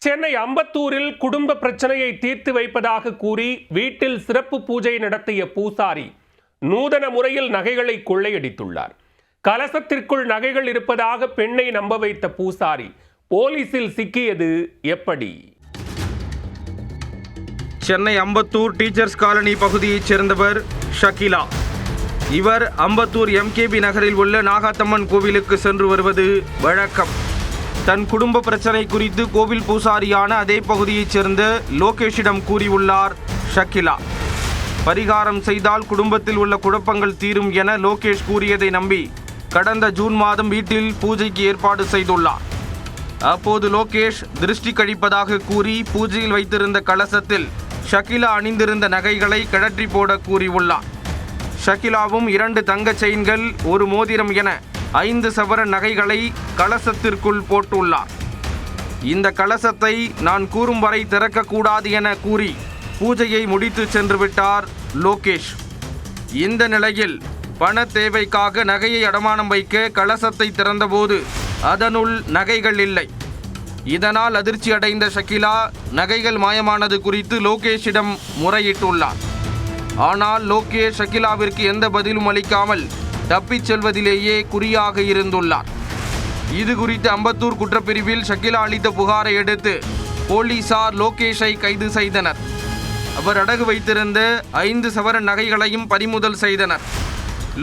சென்னை அம்பத்தூரில் குடும்ப பிரச்சனையை தீர்த்து வைப்பதாக கூறி வீட்டில் சிறப்பு பூஜை நடத்திய பூசாரி நூதன முறையில் நகைகளை கொள்ளையடித்துள்ளார். கலசத்திற்குள் நகைகள் இருப்பதாக பெண்ணை நம்ப வைத்த பூசாரி போலீசில் சிக்கியது எப்படி? சென்னை அம்பத்தூர் டீச்சர்ஸ் காலனி பகுதியைச் சேர்ந்தவர் ஷகிலா. இவர் அம்பத்தூர் MKB நகரில் உள்ள நாகாத்தம்மன் கோவிலுக்கு சென்று வருவது வழக்கம். தன் குடும்ப பிரச்சனை குறித்து கோவில் பூசாரியான அதே பகுதியைச் சேர்ந்த லோகேஷிடம் கூறியுள்ளார் ஷகிலா. பரிகாரம் செய்தால் குடும்பத்தில் உள்ள குழப்பங்கள் தீரும் என லோகேஷ் கூறியதை நம்பி கடந்த ஜூன் மாதம் வீட்டில் பூஜைக்கு ஏற்பாடு செய்துள்ளார். அப்போது லோகேஷ் திருஷ்டி கழிப்பதாக கூறி பூஜையில் வைத்திருந்த கலசத்தில் ஷகிலா அணிந்திருந்த நகைகளை கழற்றி போட கூறியுள்ளார். ஷகிலாவும் 2 தங்க செயின்கள், 1 மோதிரம் என 5 சவரன் நகைகளை கலசத்திற்குள் போட்டுள்ளார். இந்த கலசத்தை நான் கூறும் வரை திறக்கக்கூடாது என கூறி பூஜையை முடித்து சென்று விட்டார் லோகேஷ். இந்த நிலையில் பண தேவைக்காக நகையை அடமானம் வைக்க கலசத்தை திறந்தபோது அதனுள் நகைகள் இல்லை. இதனால் அதிர்ச்சி அடைந்த ஷகிலா நகைகள் மாயமானது குறித்து லோகேஷிடம் முறையிட்டுள்ளார். ஆனால் லோகேஷ் ஷகிலாவிற்கு எந்த பதிலும் அளிக்காமல் தப்பிச் செல்வதிலேயே குறியாக இருந்துள்ளார். இது குறித்து அம்பத்தூர் குற்றப்பிரிவில் ஷகிலா அளித்த புகாரை அடுத்து போலீசார் லோகேஷை கைது செய்தனர். அவர் அடகு வைத்திருந்த 5 சவரன் நகைகளையும் பறிமுதல் செய்தனர்.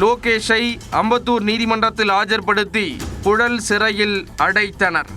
லோகேஷை அம்பத்தூர் நீதிமன்றத்தில் ஆஜர்படுத்தி புழல் சிறையில் அடைத்தனர்.